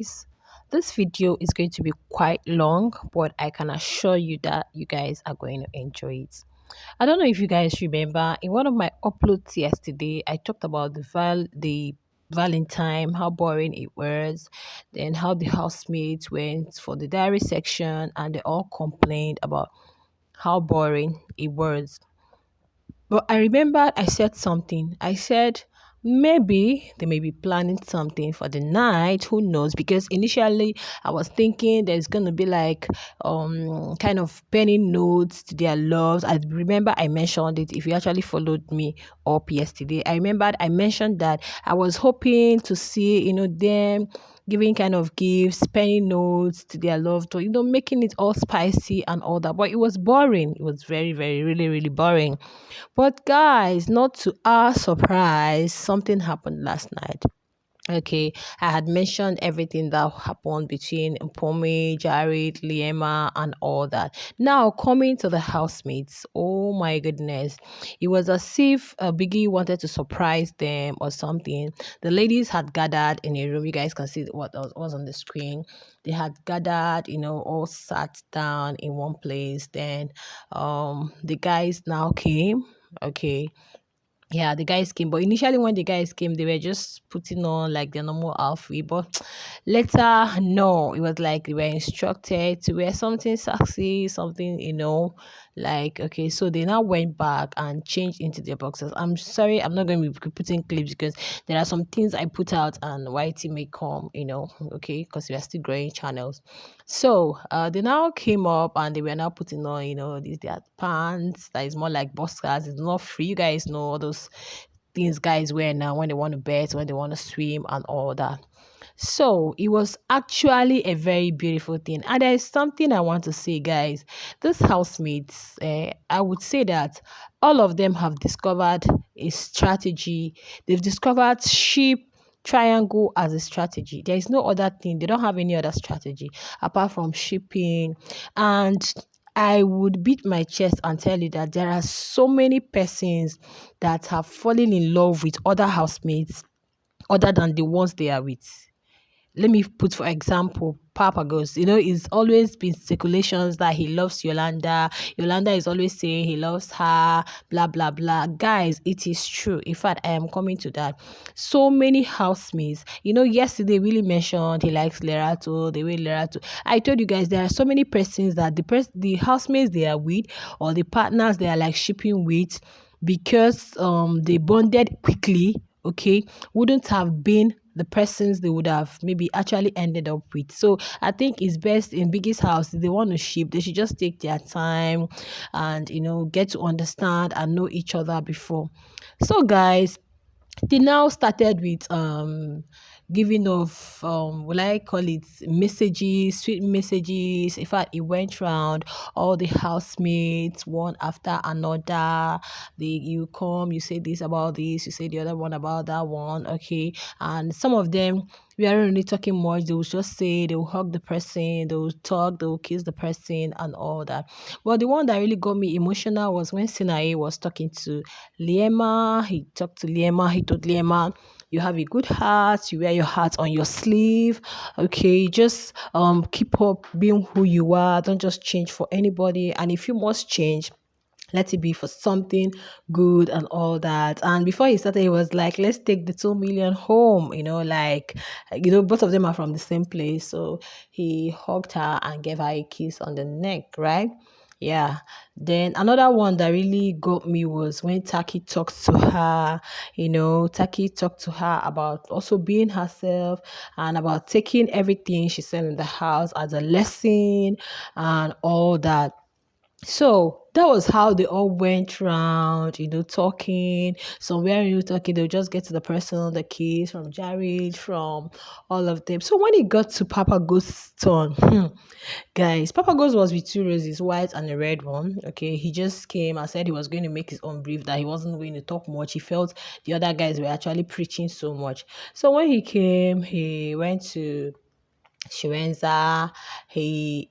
guys. This video is going to be quite long, but I can assure you that you guys are going to enjoy it. I don't know if you guys remember in one of my uploads yesterday, I talked about the Valentine, how boring it was, then how the housemates went for the diary section and they all complained about how boring it was. But I remembered I said something. I said maybe they may be planning something for the night. Who knows? Because initially I was thinking there's gonna be like kind of penning notes to their loves. I remember I mentioned it. If you actually followed me up yesterday, I remembered I mentioned that I was hoping to see them giving kind of gifts, penny notes to their loved one, making it all spicy and all that. But it was boring. It was very, very, really, really boring. But guys, not to our surprise, something happened last night. Okay, I had mentioned everything that happened between Mpome, Jared, Liema, and all that. Now, coming to the housemates, oh my goodness, it was as if Biggie wanted to surprise them or something. The ladies had gathered in a room. You guys can see what was on the screen. They had gathered, all sat down in one place. Then, the guys now came. Okay, yeah, the guys came, but initially when the guys came, they were just putting on like their normal outfit. But later, no, it was like they were instructed to wear something sexy, something, like okay. So they now went back and changed into their boxers. I'm sorry, I'm not going to be putting clips because there are some things I put out and YT may come, okay, because we are still growing channels. So they now came up and they were now putting on, these their pants that is more like boxers. It's not free. You guys know all those things guys wear now when they want to bet, when they want to swim and all that. So it was actually a very beautiful thing. And there is something I want to say, guys. These housemates, I would say that all of them have discovered a strategy. They've discovered sheep triangle as a strategy. There is no other thing. They don't have any other strategy apart from shipping. And I would beat my chest and tell you that there are so many persons that have fallen in love with other housemates other than the ones they are with. Let me put for example Papa Ghost. It's always been speculations that he loves Yolanda. Yolanda is always saying he loves her, blah blah blah. Guys, it is true. In fact, I am coming to that. So many housemates, yesterday really mentioned he likes Lerato, the way Lerato. I told you guys there are so many persons that the housemates they are with or the partners they are like shipping with because they bonded quickly, okay, wouldn't have been the persons they would have maybe actually ended up with. So I think it's best in Biggie's house, if they want to ship, they should just take their time and get to understand and know each other before. So guys, they now started with giving off will I call it messages, sweet messages. In fact, it went round all the housemates one after another. You come, you say this about this, you say the other one about that one, okay. And some of them we aren't really talking much. They will just say they will hug the person, they will talk, they will kiss the person and all that. But the one that really got me emotional was when Zeenaye was talking to Liema. He talked to Liema. He told Liema, you have a good heart. You wear your heart on your sleeve. Okay, just keep up being who you are. Don't just change for anybody. And if you must change, let it be for something good and all that. And before he started, he was like, let's take the 2 million home, both of them are from the same place. So he hugged her and gave her a kiss on the neck, right? Yeah. Then another one that really got me was when Taki talked to her, Taki talked to her about also being herself and about taking everything she said in the house as a lesson and all that. So that was how they all went round, talking. Somewhere talking, they'll just get to the person, the kids from Jared, from all of them. So when it got to Papa Ghost's turn, guys, Papa Ghost was with two roses, white and a red one. Okay, he just came and said he was going to make his own brief, that he wasn't going to talk much. He felt the other guys were actually preaching so much. So when he came, he went to Shirenza. He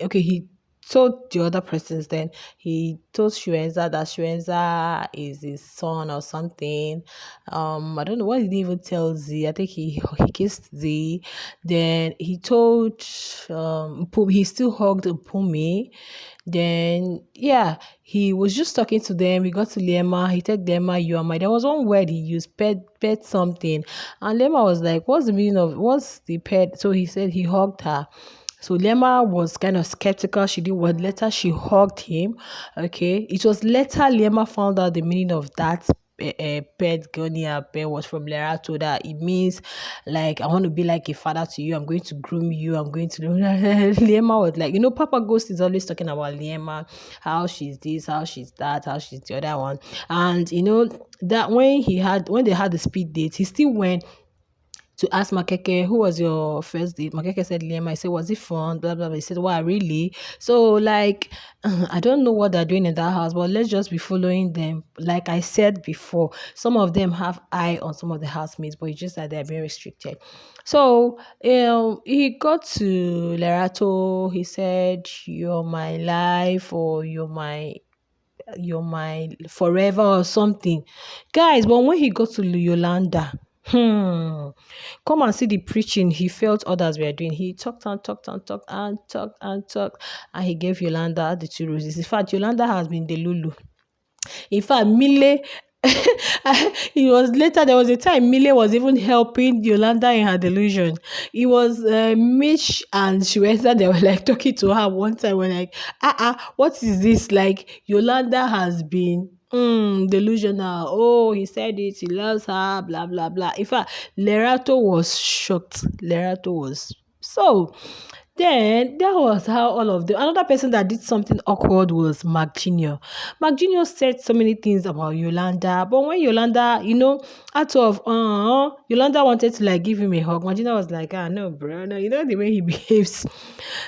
told the other persons. Then he told Shwenza that Shwenza is his son or something. I don't know what did he even tell Z. I think he kissed Z. Then he told he still hugged Pumi. Then yeah, he was just talking to them. He got to Lema. He told Lema, "You are my." There was one word he used, pet something, and Lema was like, "What's the meaning of what's the pet?" So he said he hugged her. So Lema was kind of skeptical. She did what? Later she hugged him. Okay, it was later Lema found out the meaning of that pet Gonia pet was from Lerato, that it means like I want to be like a father to you. I'm going to groom you. I'm going to Liema was like, Papa Ghost is always talking about Liema, how she's this, how she's that, how she's the other one. And that when they had the speed date, he still went to ask Makeke, who was your first date? Makeke said, Liam. I said, was it fun? Blah, blah, blah. He said, wow, really? So, like, I don't know what they're doing in that house, but let's just be following them. Like I said before, some of them have eye on some of the housemates, but it's just that they're being restricted. So, he got to Lerato. He said, you're my life, or you're my forever or something. Guys, but when he got to Yolanda, come and see the preaching he felt others were doing. He talked and talked and talked and talked and talked, and he gave Yolanda the two roses. In fact, Yolanda has been the Lulu. In fact, Mile, it was later, there was a time Mile was even helping Yolanda in her delusion. It was Mitch and Shweta, they were like talking to her one time, we're like, what is this? Like, Yolanda has been delusional. Oh, he said it, he loves her, blah, blah, blah. In fact, Lerato was shocked. Lerato was so. Then that was how all of them. Another person that did something awkward was Mark Jr. Mark Jr. said so many things about Yolanda, but when Yolanda, out of Yolanda wanted to like give him a hug, Mark Jr. was like, no, bro, no, the way he behaves.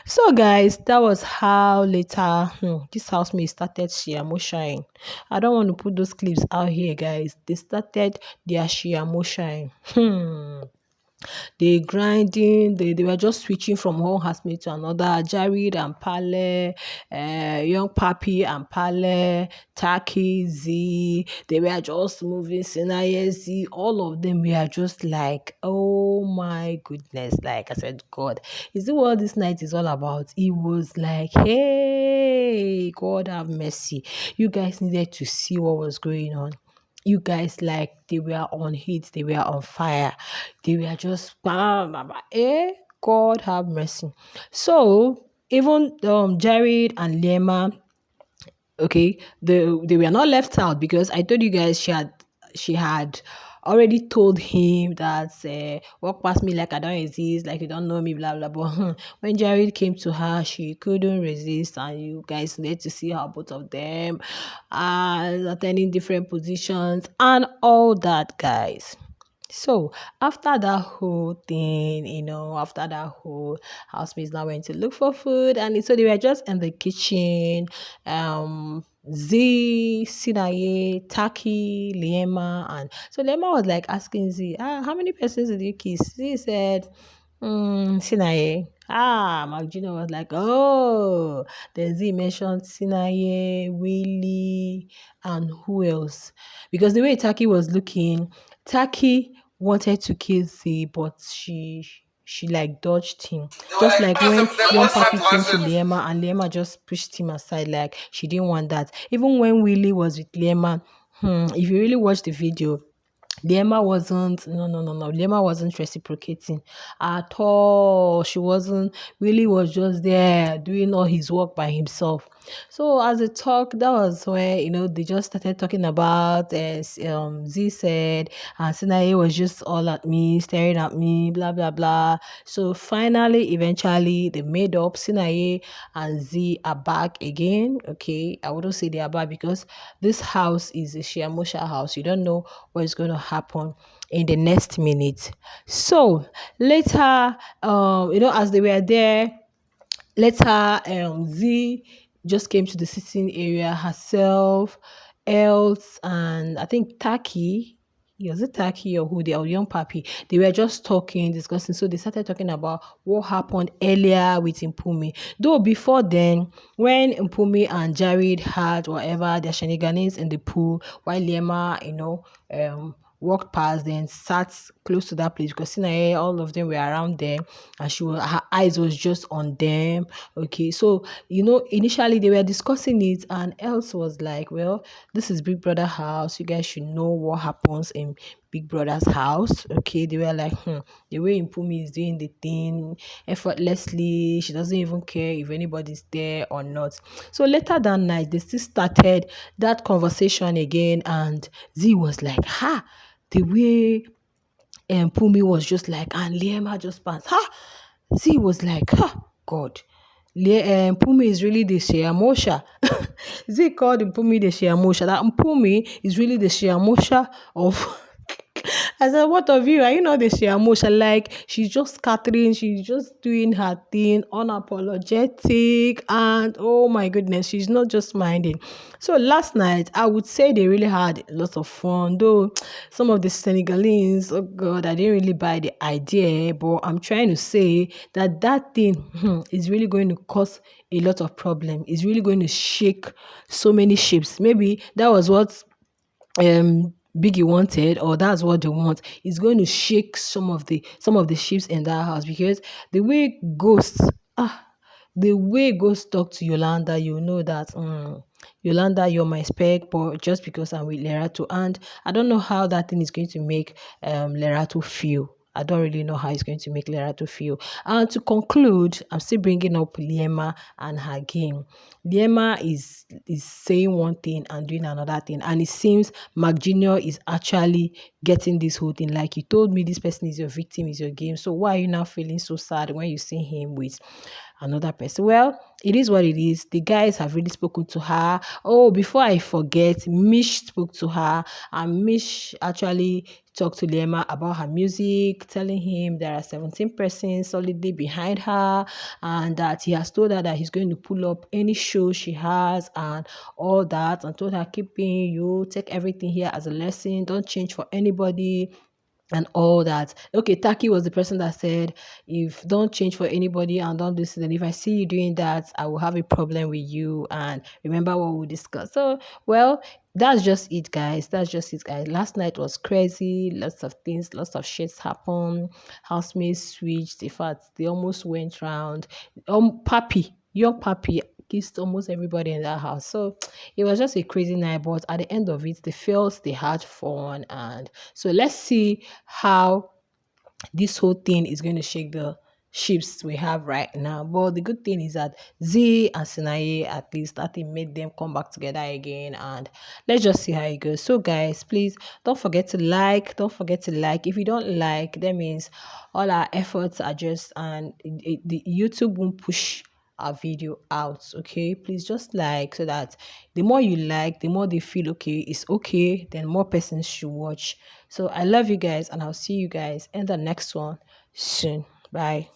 So guys, that was how later this housemate started Shiamoshine. I don't want to put those clips out here, guys. They started their Shiamoshine. They grinding, they were just switching from one housemate to another. Jared and Pale, young Papi and Pale, Taki, Z, they were just moving. Zeenaye, Z, all of them were just like, oh my goodness. Like I said, God, is it what this night is all about? It was like, hey, God have mercy. You guys needed to see what was going on. You guys, like, they were on heat, they were on fire, they were just God have mercy. So even Jared and Lema, okay, they were not left out, because I told you guys she had already told him that walk past me like I don't exist, like you don't know me, blah blah blah. When Jared came to her, she couldn't resist, and you guys need to see how both of them are attending different positions and all that, guys. So after that whole thing, after that whole housemates now went to look for food, and so they were just in the kitchen. Z, Sinaye, Taki, Liema, and so Liema was like asking Z, how many persons did you kiss? Z said, Sinaye. Magina was like, oh, then Z mentioned Sinaye, Willie, and who else? Because the way Taki was looking, Taki wanted to kiss Z, but she like dodged him. Just like when young Papi came to Liema and Liema just pushed him aside, like she didn't want that. Even when Willie was with Liema, if you really watch the video, Liema wasn't, no. Liema wasn't reciprocating at all. She wasn't, really was just there doing all his work by himself. So as a talk, that was where, they just started talking about, Z said, and Sinaye was just all at me, staring at me, blah, blah, blah. So finally, eventually, they made up. Sinaye and Z are back again. Okay, I wouldn't say they are back, because this house is a Shiamosha house. You don't know what is going to happen in the next minute. So later, as they were there, later, Z just came to the sitting area herself, else, and I think Taki. was it Taki or who, the young papi, they were just talking, discussing. So they started talking about what happened earlier with Impumi. Though before then, when Impumi and Jared had whatever their shenanigans in the pool, while Lema, walked past, then sat close to that place because Sinaye, all of them were around there, and her eyes was just on them. Okay, so initially they were discussing it, and else was like, well, this is Big Brother house. You guys should know what happens in Big Brother's house. Okay, they were like, the way Impumi is doing the thing effortlessly, she doesn't even care if anybody's there or not. So later that night, they still started that conversation again, and Z was like, the way Pumi was just like, and Liema just passed. Z was like, God. Pumi is really the Sheamosha. Z called Pumi the Sheamosha. That Pumi is really the Sheamosha of. I said, what of you? Are you not the Sheamosha? Like, she's just scattering, she's just doing her thing, unapologetic, and oh my goodness, she's not just minding. So last night, I would say they really had lots of fun, though some of the Senegalese, oh God, I didn't really buy the idea, but I'm trying to say that that thing is really going to cause a lot of problem. It's really going to shake so many ships. Maybe that was what Biggie wanted, or that's what they want. It's going to shake some of the ships in that house, because the way ghosts ah the way ghosts talk to Yolanda, you know that Yolanda, you're my spec, but just because I'm with Lerato, and I don't know how that thing is going to make Lerato feel. I don't really know how it's going to make Lerato feel. And to conclude, I'm still bringing up Liema and her game. Liema is saying one thing and doing another thing, and it seems Mark Jr. is actually getting this whole thing. Like, you told me this person is your victim, is your game. So why are you now feeling so sad when you see him with another person? Well, it is what it is. The guys have really spoken to her. Oh, before I forget, Mish spoke to her, and Mish actually talked to Lema about her music, telling him there are 17 persons solidly behind her, and that he has told her that he's going to pull up any show she has and all that, and told her, keep being you, take everything here as a lesson, don't change for anybody and all that. Okay, Taki was the person that said, if don't change for anybody and don't do this, then if I see you doing that, I will have a problem with you. And remember what we discussed. So, well, that's just it, guys. That's just it, guys. Last night was crazy. Lots of things, lots of shits happened. Housemates switched. In fact, they almost went round. Papi, young Papi kissed almost everybody in that house. So it was just a crazy night. But at the end of it, they felt they had fun. And so let's see how this whole thing is going to shake the ships we have right now. But the good thing is that Z and Zeenaye, at least that thing made them come back together again, and let's just see how it goes. So guys, please don't forget to like. Don't forget to like. If you don't like, that means all our efforts are just, and the YouTube won't push our video out. Okay, please just like, so that the more you like, the more they feel okay, it's okay, then more persons should watch. So I love you guys, and I'll see you guys in the next one soon. Bye.